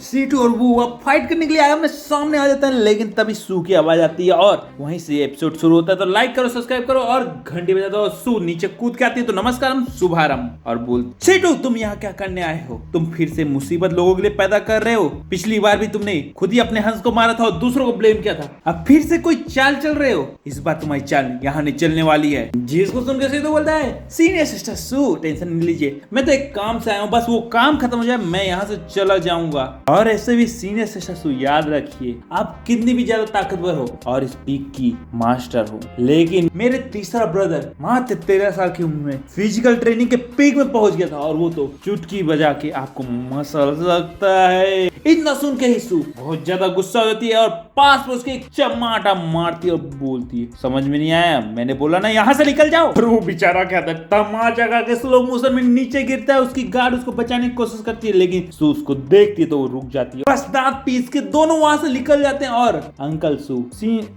Situ और वो अब फाइट करने के लिए आमने सामने आ जाता है, लेकिन तभी सू की आवाज आती है और वहीं से एपिसोड शुरू होता है। तो लाइक करो, सब्सक्राइब करो और घंटी बजा दो। सू नीचे कूद के आती है तो नमस्कारम शुभारम और बोल, सीटू तुम यहाँ क्या करने आए हो? तुम फिर से मुसीबत लोगों के लिए पैदा कर रहे हो। पिछली बार भी तुमने खुद ही अपने हंस को मारा था और दूसरों को ब्लेम किया था। अब फिर से कोई चाल चल रहे हो। इस बार तुम्हारी चाल यहाँ नहीं चलने वाली है। जिसको सुनकर सीटू बोलता है, सीनियर सिस्टर सू टेंशन नहीं लीजिए, मैं तो एक काम से आया हूँ, बस वो काम खत्म हो जाए मैं यहाँ से चला जाऊंगा। और ऐसे भी सीनियर सिस्टर सू याद रखिए, आप कितनी भी ज्यादा ताकतवर हो और इस पीक की मास्टर हो, लेकिन मेरे तीसरा ब्रदर मात्र 13 साल की उम्र में फिजिकल ट्रेनिंग के पीक में पहुंच गया था और वो तो चुटकी बजा के आपको मसल सकता है। इतना सुन के ही सू बहुत ज्यादा गुस्सा हो जाती है और पास में उसके एक चमाटा मारती है और बोलती है, समझ में नहीं आया, मैंने बोला ना यहाँ से निकल जाओ। और वो बेचारा क्या था, तमाचा का के स्लो मोशन में नीचे गिरता है। उसकी गार्ड उसको बचाने की कोशिश करती है, लेकिन सू उसको देखती है तो वो रुक जाती है। बस दांत पीस के दोनों वहां से निकल जाते हैं और अंकल सू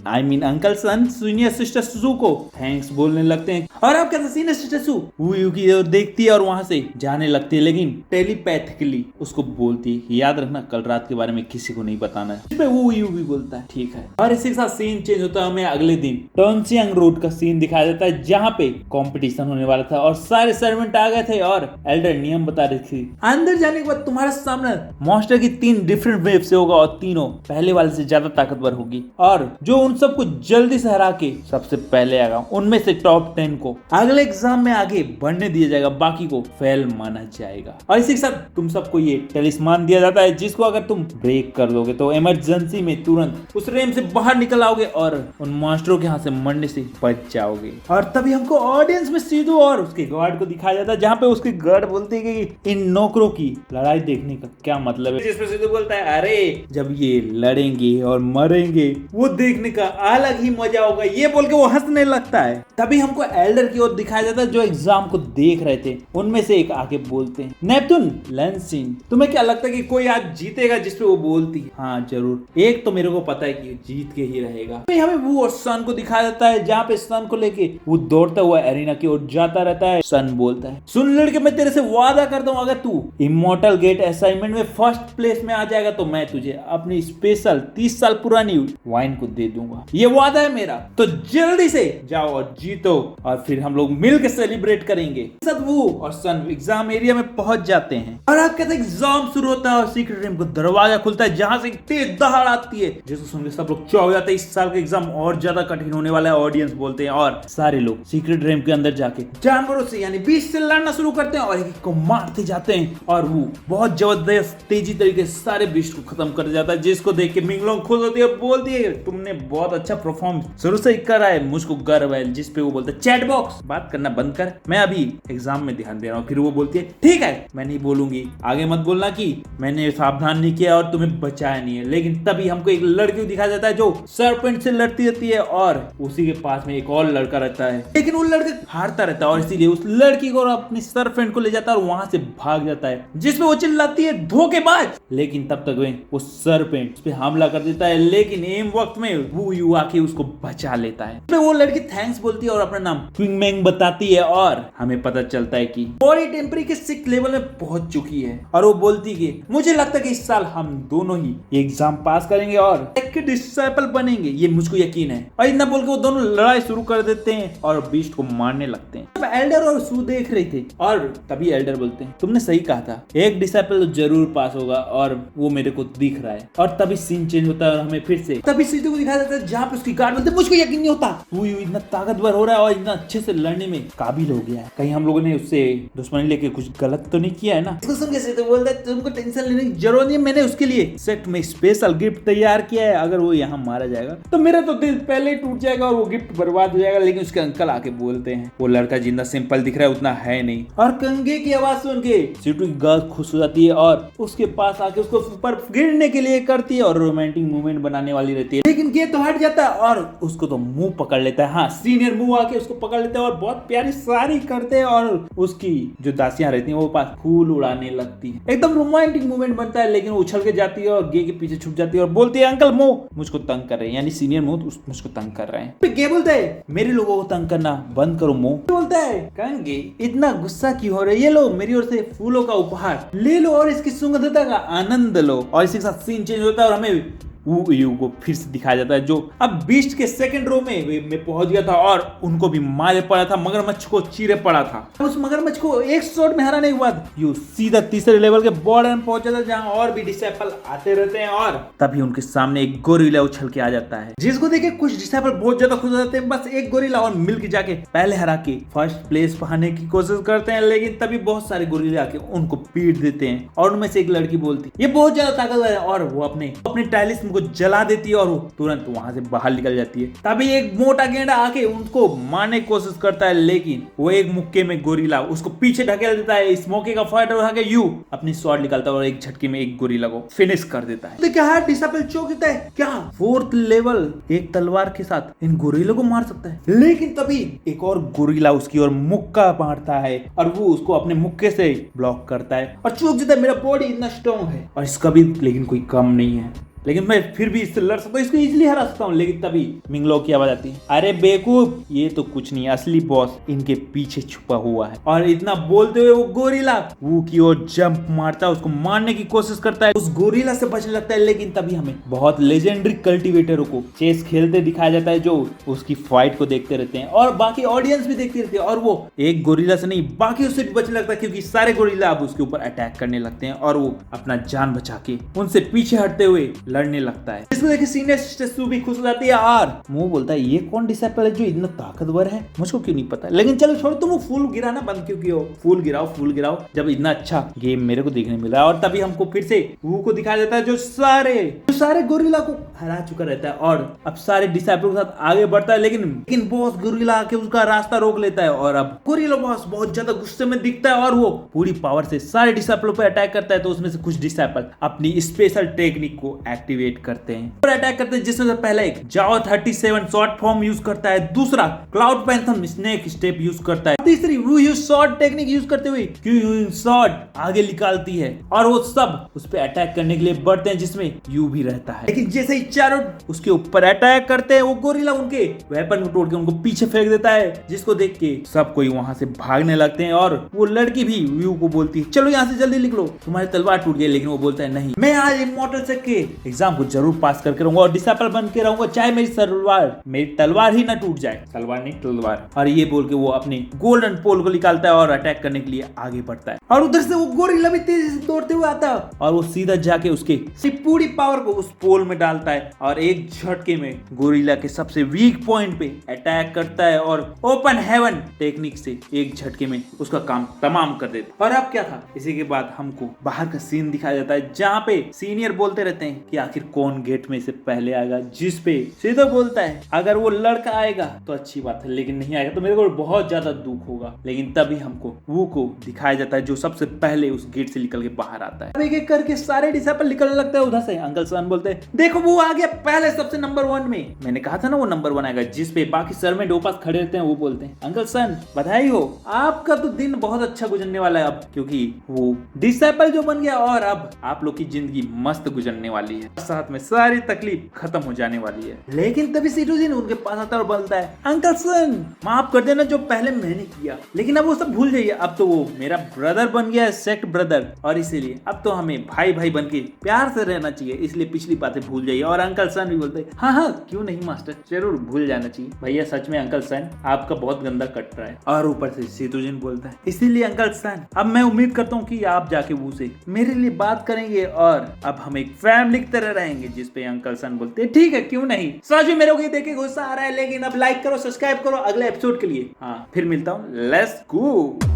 अंकल सन सीनियर सिस्टर सू को थैंक्स बोलने लगते हैं। और अब क्या था, सीनियर सिस्टर सू वू की ओर देखती है और वहां से जाने लगती है, लेकिन टेलीपैथिकली उसको बोलती है याद रखना कल रात के बारे में किसी को नहीं बताना है। इस पे वो यू भी बोलता है ठीक है। और इसी के साथ सीन चेंज होता है, हमें अगले दिन टोनसियांग रोड का सीन दिखाया जाता है जहाँ पे कंपटीशन होने वाला था और सारे सर्वेंट आ गए थे और एल्डर नियम बता रही थी। अंदर जाने के बाद तुम्हारे सामने मॉन्स्टर की 3 डिफरेंट वेव से होगा और तीनों पहले वाले से ज्यादा ताकतवर होगी और जो उन सबको जल्दी से हरा के सबसे पहले आएगा उनमें से टॉप 10 को अगले एग्जाम में आगे बढ़ने दिया जाएगा, बाकी को फेल माना जाएगा। और इसी के साथ तुम सबको ये टेलिस्मान दिया जाता है जिसको अगर तुम ब्रेक कर दोगे तो इमरजेंसी में तुरंत उस रेम से बाहर निकल आओगे और उन मॉन्स्टरों के हाथ से मरने से बच जाओगे। और तभी हमको ऑडियंस में सीधू और उसके गार्ड को दिखाया जाता है जहाँ पे उसके गार्ड बोलते हैं कि इन नौकरों की लड़ाई देखने का क्या मतलब है। जिसपे सीधू बोलता है अरे जब ये लड़ेंगे और मरेंगे वो देखने का अलग ही मजा होगा, ये बोल के वो हंसने लगता है। तभी हमको एल्डर की ओर दिखाया जाता है जो एग्जाम को देख रहे थे। उनमें से एक आके बोलते हैं, नेप्टून लेंसिन तुम्हें क्या लगता है कि कोई आज जीतेगा? जिसपे वो बोलती है हाँ जरूर, एक तो मेरे को पता है कि जीत के ही रहेगा। हमें वो और सन को दिखाया जाता है जहाँ पे सन को लेके वो दौड़ता हुआ एरिना की ओर जाता रहता है। सन बोलता है, सुन लड़के मैं तेरे से वादा करता हूँ अगर तू इमॉर्टल गेट असाइनमेंट में फर्स्ट प्लेस में आ जाएगा तो मैं तुझे अपनी स्पेशल 30 साल पुरानी वाइन को दे दूंगा, ये वादा है मेरा। तो जल्दी से जाओ और जीतो और फिर हम लोग मिल के सेलिब्रेट करेंगे। सब वो और सन एग्जाम एरिया में पहुंच जाते हैं और आप कहते हैं एग्जाम शुरू होता है और सीक्रेट रूम का दरवाजा खुलता है जहां से एक तेज दहाड़ आती है जिसको सुनकर सब लोग चौंक जाते हैं। इस साल का एग्जाम और ज्यादा कठिन होने वाला है ऑडियंस बोलते हैं और सारे लोग सीक्रेट रूम के अंदर जाके जानवरों से यानी बीस्ट से लड़ना शुरू करते हैं और एक को मारते जाते हैं और वो बहुत जबरदस्त तेजी तरीके से सारे बीस्ट को खत्म कर जाता है, जिसको देख के मिंगलोंग खुश होती है और बोलती है तुमने बहुत अच्छा परफॉर्म शुरू से ही करा है, मुझको गर्व है। जिसपे वो बोलता है चैट बॉक्स बात करना बंद कर, मैं अभी एग्जाम में ध्यान दे रहा हूँ। फिर वो बोलती है ठीक है मैं नहीं बोलूंगी, आगे मत बोलना कि मैंने सावधान नहीं किया और तुम्हें बचाया नहीं है। लेकिन तभी हमको एक लड़की दिखाया जाता है जो सरपेंट से लड़ती रहती है और उसी के पास में एक और लड़का रहता है, लेकिन वो लड़का हारता रहता है और इसीलिए उस लड़की को अपनी सरपेंट को ले जाता है और वहां से भाग जाता है, जिसपे वो चिल्लाती है धोखेबाज। लेकिन तब तक वो सरपेंट उस पे हमला कर देता है, लेकिन एम वक्त में वो यू आके उसको बचा लेता है। वो लड़की थैंक्स बोलती है और अपना नाम क्विंगमेंग बताती है और हमें पता चलता है कि बॉडी टेम्परेचर के 6 लेवल में पहुंच चुकी है। और वो बोलती है मुझे लगता है कि इस साल हम दोनों ही एग्जाम पास करेंगे और एक डिसाइपल बनेंगे, ये मुझको यकीन है। और इतना बोल के वो दोनों लड़ाई शुरू कर देते हैं और बीस्ट को मारने लगते हैं। अब एल्डर और सू देख रहे थे और तभी एल्डर बोलते हैं तुमने सही कहा था, एक डिसाइपल जरूर पास होगा और वो मेरे को दिख रहा है। और तभी सीन चेंज होता है और हमें फिर से तभी सीधू को दिखाया जाता है जहाँ पे उसकी गार्ड बोलते मुझको यकीन नहीं होता वो इतना ताकतवर हो रहा है और इतना अच्छे से लड़ने में काबिल हो गया है, कहीं हम लोगों ने उससे दुश्मनी लेके कुछ गलत तो नहीं किया है ना। इसको सुन के सीधू बोलता है तुमको टेंशन लेने की जरूरत नहीं है, मैंने उसके लिए सेट में स्पेशल गिफ्ट तैयार किया है, अगर वो यहाँ मारा जाएगा तो मेरा तो दिल पहले ही टूट जाएगा और वो गिफ्ट बर्बाद हो जाएगा। लेकिन उसके अंकल आके बोलते हैं वो लड़का जितना सिंपल दिख रहा है उतना है नहीं। और कंगे की आवाज सुन के सीटू की गर्ल खुश हो जाती है और उसके पास आके उसको ऊपर गिरने के लिए करती है और रोमांटिक मूवमेंट बनाने वाली रहती है, लेकिन ये तो हट जाता है और उसको तो मुंह पकड़ लेता है। हाँ सीनियर मुंह आके उसको पकड़ लेते हैं और बहुत प्यारी सारी करते हैं और उसकी जो दासियां रहती हैं वो पास फूल उड़ाने लगती है, एकदम रोमांटिक मूवमेंट बनता है। लेकिन वो उछल के जाती है और गे के पीछे छुप जाती है और बोलती है अंकल अंकल मो मुझको तंग कर रहे हैं, यानी सीनियर मो मुझको तंग कर रहे हैं। क्या बोलता है, मेरे लोगों को तंग करना बंद करो मो। बोलता है कहेंगे इतना गुस्सा क्यों हो रहा है, ये लो मेरी ओर से फूलों का उपहार ले लो और इसकी सुगंधता का आनंद लो। और इसी के साथ सीन चेंज होता है और हमें वू यू को फिर से दिखाया जाता है जो अब बीस्ट के सेकंड रो में पहुंच गया था और उनको भी मारे पड़ा था, मगरमच्छ को चीरे पड़ा था। उस मगरमच्छ को एक शॉट में हराने के बाद यू सीधा तीसरे लेवल के बॉर्डर में पहुंच जाता है जहां और भी डिसेबल आते रहते हैं और तभी उनके सामने एक गोरिल्ला उछल के आ जाता है, जिसको देखे कुछ डिसेबल बहुत ज्यादा खुश हो जाते हैं। बस एक गोरिल्ला और मिल के जाके पहले हरा के फर्स्ट प्लेस पाने की कोशिश करते हैं, लेकिन तभी बहुत सारे गोरिल्ला आके उनको पीट देते हैं और उनमें से एक लड़की बोलती ये बहुत ज्यादा ताकतवर है और वो अपने टाइलिस्म को जला देती है और वो तुरंत वहां से बाहर निकल जाती है। तभी एक मोटा गेंडा आके उनको मारने की कोशिश करता है, लेकिन वो एक मुक्के में गोरिल्ला उसको पीछे ढकेल देता है। इस मौके का फायदा उठा के यू अपनी स्वॉर्ड निकालता है और एक झटके में एक गोरिल्ला को फिनिश कर देता है। तो क्या डिसेबल चौक देता है, क्या फोर्थ लेवल एक तलवार के साथ इन गोरिल्ला को मार सकता है, लेकिन तभी एक और गोरिल्ला उसकी ओर मुक्का मारता है और वो उसको अपने मुक्के से ब्लॉक करता है और चूक देता है। मेरा बॉडी इतना स्ट्रॉन्ग है और इसका भी लेकिन कोई कम नहीं है, लेकिन मैं फिर भी इससे लड़ सकता हूँ, इसको इजीली हरा सकता हूँ। लेकिन तभी मिंगलो की आवाज आती है, अरे बेवकूफ ये तो कुछ नहीं, असली बॉस इनके पीछे छुपा हुआ है। और इतना बोलते हुए वो गोरिल्ला वू की ओर जंप मारता है, उसको मारने की कोशिश करता है, उस गोरिल्ला से बचने लगता है। लेकिन तभी हमें बहुत लेजेंडरी कल्टिवेटरों को चेस खेलते दिखाया जाता है जो उसकी फाइट को देखते रहते हैं और बाकी ऑडियंस भी देखती रहती है और वो एक गोरिल्ला से नहीं बाकी उससे भी बचने लगता है, क्योंकि सारे गोरिल्ला अब उसके ऊपर अटैक करने लगते हैं और वो अपना जान बचा के उनसे पीछे हटते हुए लड़ने लगता है। इसको देख सीनियर सिस्टर भी खुश हो जाती है और मुंह बोलता है ये कौन डिसेबल है जो इतना ताकतवर है, मुझको क्यों नहीं पता, लेकिन चलो छोड़ो तुम वो फूल गिराना बंद क्यों किए हो, फूल गिराओ जब इतना अच्छा गेम मेरे को देखने मिला। और तभी हमको फिर से वो को दिखाया जाता है जो सारे गोरिल्ला को हरा चुका रहता है और अब सारे डिसेबल के साथ आगे बढ़ता है, लेकिन बॉस गोरिल्ला आके उसका रास्ता रोक लेता है और अब गोरिल्ला बॉस बहुत ज्यादा गुस्से में दिखता है और वो पूरी पावर से सारे डिसेबलों पे अटैक करता है। तो उसमें से कुछ डिसेबल अपनी स्पेशल टेक्निक को एक्टिवेट करते हैं और अटैक करते हैं, जिसमें से पहला एक जाओ 37 शॉर्ट फॉर्म यूज करता है, दूसरा क्लाउड पैंथम स्नेक स्टेप यूज करता है, तीसरी वो यूज शॉर्ट टेक्निक यूज करते हुए क्यू शॉर्ट आगे निकालती है और वो सब उस पे अटैक करने के लिए बढ़ते हैं, जिसमें यू भी रहता है। लेकिन जैसे ही चारों उसके ऊपर अटैक करते हैं वो गोरिल्ला उनके वेपन को तोड़ के उनको पीछे फेंक देता है, जिसको देख के सब कोई वहां से भागने लगते हैं और वो लड़की भी यू को बोलती है चलो यहाँ से जल्दी निकलो तुम्हारी तलवार टूट गई, लेकिन वो बोलता है नहीं मैं आज इमॉर्टल से के एग्जाम को जरूर पास करके रहूंगा और डिसेबल बन के रहूंगा, चाहे मेरी तलवार ही ना टूट जाए, तलवार। और ये बोल के वो अपने गोल्डन पोल को निकालता है और अटैक करने के लिए आगे बढ़ता है और उधर से वो गोरिल्ला भी तेजी से दौड़ते हुए आता है और वो सीधा जाके उसके पूरी पावर को उस पोल में डालता है और एक झटके में गोरिल्ला के सबसे वीक पॉइंट पे अटैक करता है और ओपन हेवन टेक्निक से एक झटके में उसका काम तमाम कर देता। और अब क्या था, इसी के बाद हमको बाहर का सीन दिखाया जाता है जहाँ पे सीनियर बोलते रहते हैं कि आखिर कौन गेट में से पहले आएगा, जिस पे सीधा बोलता है अगर वो लड़का आएगा तो अच्छी बात है, लेकिन नहीं आएगा तो मेरे को बहुत ज्यादा दुख होगा। लेकिन तभी हमको वो को दिखाया जाता है जो सबसे पहले उस गेट से निकल के बाहर आता है। एक एक करके सारे डिसेबल निकलने लगते हैं उधर से। अंकल सन बोलते हैं देखो वो आ गया पहले सबसे नंबर 1 में, मैंने कहा था ना वो नंबर 1 आएगा, जिस पे बाकी सर में डोपास खड़े रहते हैं। वो बोलते हैं अंकल सन बधाई हो, आपका तो दिन बहुत अच्छा गुजरने वाला है अब, क्योंकि वो डिसेबल जो बन गया और अब आप लोग की जिंदगी मस्त गुजरने वाली है, साथ में सारी तकलीफ खत्म हो जाने वाली है। लेकिन तभी सीटोजिन उनके पास आता है और बोलता है अंकल सन माफ कर देना जो पहले मैंने किया, लेकिन अब वो सब भूल जाइए, अब तो वो मेरा ब्रदर बन गया है, सेक्ट ब्रदर, और इसीलिए अब तो हमें भाई भाई बन के प्यार से रहना चाहिए, इसलिए पिछली बातें भूल जाइए। और अंकल सन भी बोलते हैं हाँ हाँ क्यों नहीं मास्टर, जरूर भूल जाना चाहिए भैया, सच में अंकल सन आपका बहुत गंदा कट रहा है। और ऊपर से सीटोजिन बोलता है इसीलिए अंकल सन अब मैं उम्मीद करता हूँ कि आप जाके वो से मेरे लिए बात करेंगे और अब हम एक फैमिली की तरह रहेंगे, जिस पे अंकल सन बोलते हैं ठीक है क्यों नहीं। सच में मेरे को ये देख के गुस्सा आ रहा है, लेकिन अब लाइक करो सब्सक्राइब करो अगले एपिसोड के लिए। हाँ फिर मिलता हूँ, लेट्स गो।